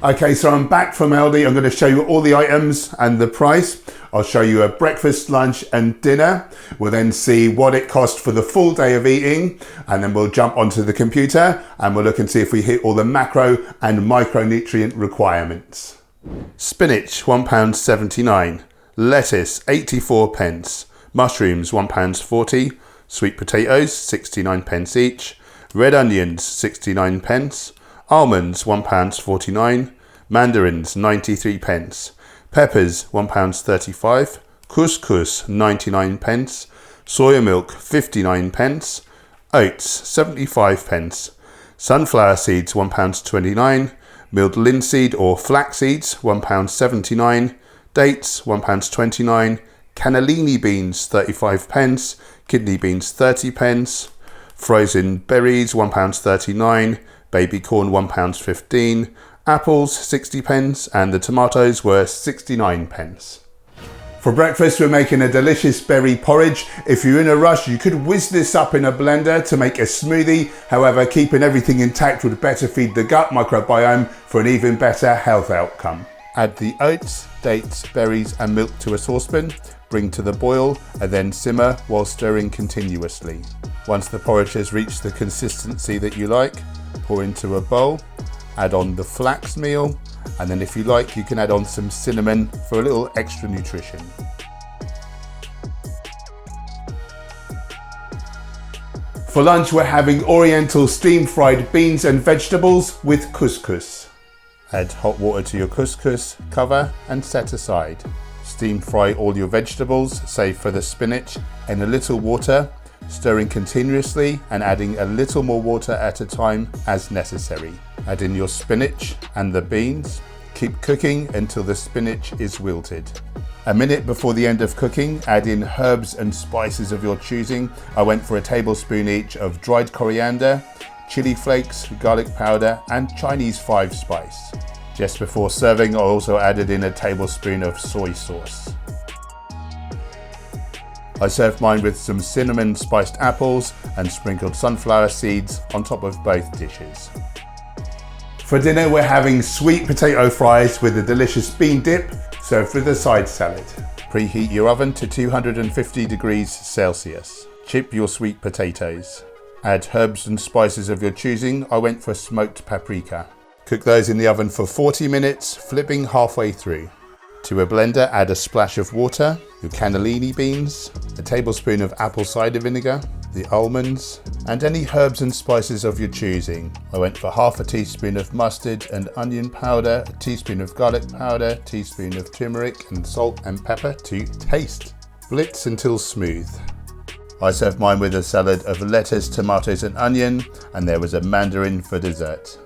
Okay, so I'm back from Aldi. I'm going to show you all the items and the price. I'll show you a breakfast, lunch and dinner. We'll then see what it cost for the full day of eating, and then we'll jump onto the computer and we'll look and see if we hit all the macro and micronutrient requirements. Spinach, £1.79. Lettuce, 84 pence. Mushrooms, £1.40. Sweet potatoes, 69 pence each. Red onions, 69 pence. Almonds, £1.49. Mandarins, 93 pence. Peppers, £1.35. Couscous, 99 pence. Soya milk, 59 pence. Oats, 75 pence. Sunflower seeds, £1.29. Milled linseed or flax seeds, £1.79. Dates, £1.29. Cannellini beans, 35 pence. Kidney beans, 30 pence. Frozen berries, £1.39. Baby corn, £1.15. Apples, 60 pence. And the tomatoes were 69 pence. For breakfast, we're making a delicious berry porridge. If you're in a rush, you could whiz this up in a blender to make a smoothie. However, keeping everything intact would better feed the gut microbiome for an even better health outcome. Add the oats, dates, berries and milk to a saucepan. Bring to the boil and then simmer while stirring continuously. Once the porridge has reached the consistency that you like, pour into a bowl, add on the flax meal, and then if you like, you can add on some cinnamon for a little extra nutrition. For lunch, we're having Oriental steam fried beans and vegetables with couscous. Add hot water to your couscous, cover and set aside. Steam fry all your vegetables, save for the spinach, in a little water, stirring continuously and adding a little more water at a time as necessary. Add in your spinach and the beans. Keep cooking until the spinach is wilted. A minute before the end of cooking, add in herbs and spices of your choosing. I went for a tablespoon each of dried coriander, chili flakes, garlic powder and Chinese 5 spice. Just before serving, I also added in a tablespoon of soy sauce. I served mine with some cinnamon spiced apples and sprinkled sunflower seeds on top of both dishes. For dinner, we're having sweet potato fries with a delicious bean dip, served with a side salad. Preheat your oven to 250 degrees Celsius. Chip your sweet potatoes. Add herbs and spices of your choosing. I went for smoked paprika. Cook those in the oven for 40 minutes, flipping halfway through. To a blender, add a splash of water, your cannellini beans, a tablespoon of apple cider vinegar, the almonds, and any herbs and spices of your choosing. I went for half a teaspoon of mustard and onion powder, a teaspoon of garlic powder, a teaspoon of turmeric and salt and pepper to taste. Blitz until smooth. I served mine with a salad of lettuce, tomatoes and onion, and there was a mandarin for dessert.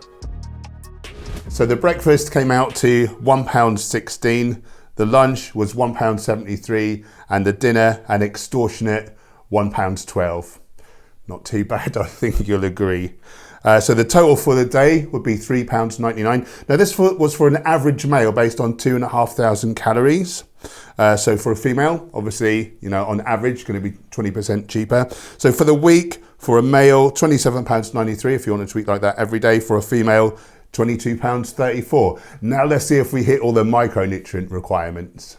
So the breakfast came out to £1.16, the lunch was £1.73, and the dinner an extortionate £1.12. Not too bad, I think you'll agree. So the total for the day would be £3.99. Now this was for an average male based on 2,500 calories. So for a female, obviously, on average, going to be 20% cheaper. So for the week, for a male, £27.93 if you want to eat like that every day. For a female, £22.34. Now let's see if we hit all the micronutrient requirements.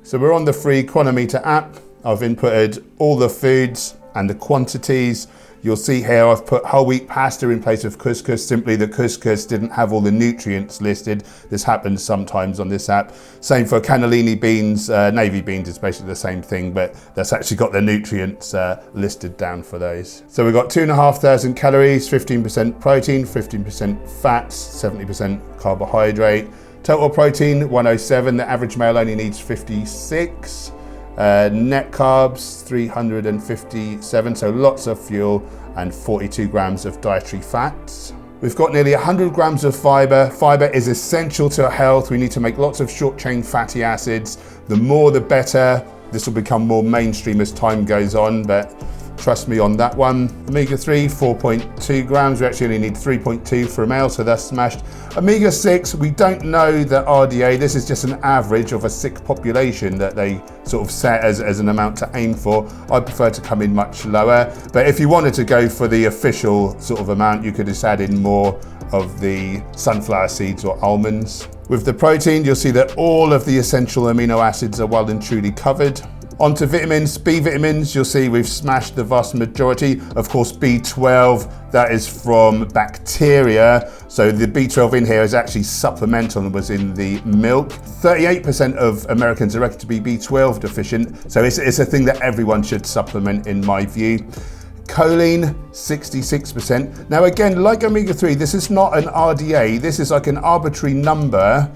So we're on the free Cronometer app. I've inputted all the foods and the quantities. You'll see here I've put whole wheat pasta in place of couscous. Simply the couscous didn't have all the nutrients listed. This happens sometimes on this app. Same for cannellini beans, navy beans is basically the same thing, but that's actually got the nutrients listed down for those. So we've got 2,500 calories, 15% protein, 15% fats, 70% carbohydrate. Total protein 107, the average male only needs 56. Net carbs 357, so lots of fuel, and 42 grams of dietary fats. We've got nearly 100 grams of fiber. Fiber is essential to our health. We need to make lots of short chain fatty acids. The more the better. This will become more mainstream as time goes on, but trust me on that one. Omega-3, 4.2 grams. We actually only need 3.2 for a male, so that's smashed. Omega-6, we don't know the RDA. This is just an average of a sick population that they sort of set as an amount to aim for. I prefer to come in much lower, but if you wanted to go for the official sort of amount, you could just add in more of the sunflower seeds or almonds. With the protein, you'll see that all of the essential amino acids are well and truly covered. Onto vitamins, B vitamins, you'll see we've smashed the vast majority. Of course, B12, that is from bacteria. So the B12 in here is actually supplemental and was in the milk. 38% of Americans are reckoned to be B12 deficient. So it's a thing that everyone should supplement in my view. Choline, 66%. Now again, like omega-3, this is not an RDA, this is like an arbitrary number.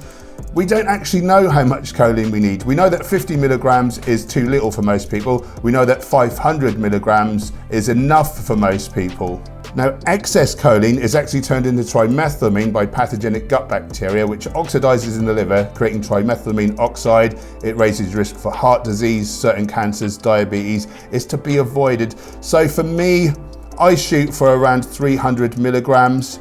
We don't actually know how much choline we need. We know that 50 milligrams is too little for most people. We know that 500 milligrams is enough for most people. Now, excess choline is actually turned into trimethylamine by pathogenic gut bacteria, which oxidizes in the liver, creating trimethylamine oxide. It raises risk for heart disease, certain cancers, diabetes. It's to be avoided. So for me, I shoot for around 300 milligrams.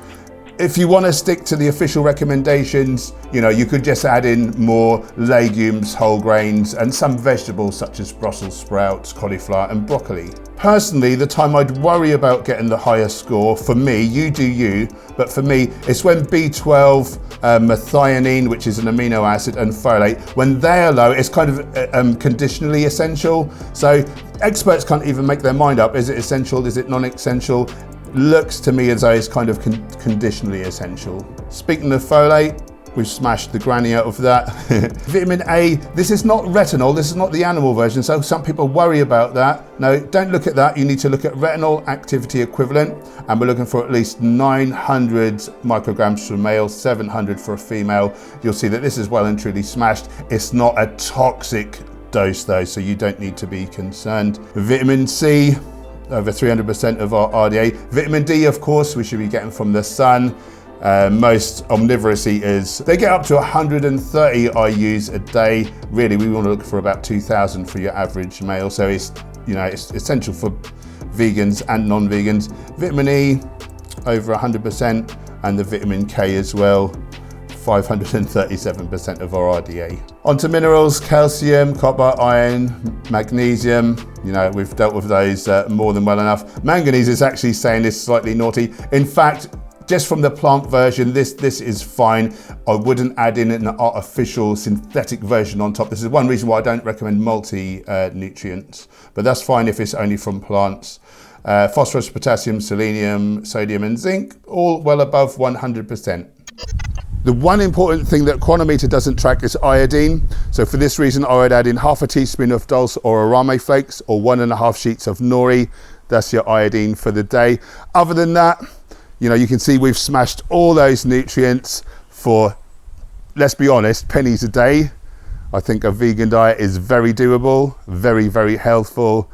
If you want to stick to the official recommendations, you could just add in more legumes, whole grains, and some vegetables such as Brussels sprouts, cauliflower, and broccoli. Personally, the time I'd worry about getting the higher score, for me, you do you, but for me, it's when B12, methionine, which is an amino acid, and folate, when they are low, it's kind of conditionally essential. So experts can't even make their mind up. Is it essential? Is it non-essential? Looks to me as though it's kind of conditionally essential. Speaking of folate, we've smashed the granny out of that. Vitamin A, this is not retinol, this is not the animal version, so some people worry about that. No, don't look at that. You need to look at retinol activity equivalent, and we're looking for at least 900 micrograms for a male, 700 for a female. You'll see that this is well and truly smashed. It's not a toxic dose though, so you don't need to be concerned. Vitamin C, over 300% of our RDA. Vitamin D, of course, we should be getting from the sun. Most omnivorous eaters, they get up to 130 IUs a day. Really, we want to look for about 2,000 for your average male. So it's essential for vegans and non-vegans. Vitamin E, over 100%, and the vitamin K as well, 537% of our RDA. Onto minerals, calcium, copper, iron, magnesium. We've dealt with those more than well enough. Manganese is actually saying it's slightly naughty. In fact, just from the plant version, this is fine. I wouldn't add in an artificial synthetic version on top. This is one reason why I don't recommend multi-nutrients, but that's fine if it's only from plants. Phosphorus, potassium, selenium, sodium, and zinc, all well above 100%. The one important thing that Cronometer doesn't track is iodine. So for this reason, I would add in half a teaspoon of dulse or arame flakes or 1.5 sheets of nori. That's your iodine for the day. Other than that, you can see we've smashed all those nutrients for, let's be honest, pennies a day. I think a vegan diet is very doable, very, very healthful,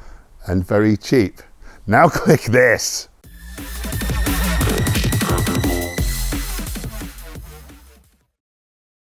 and very cheap. Now click this.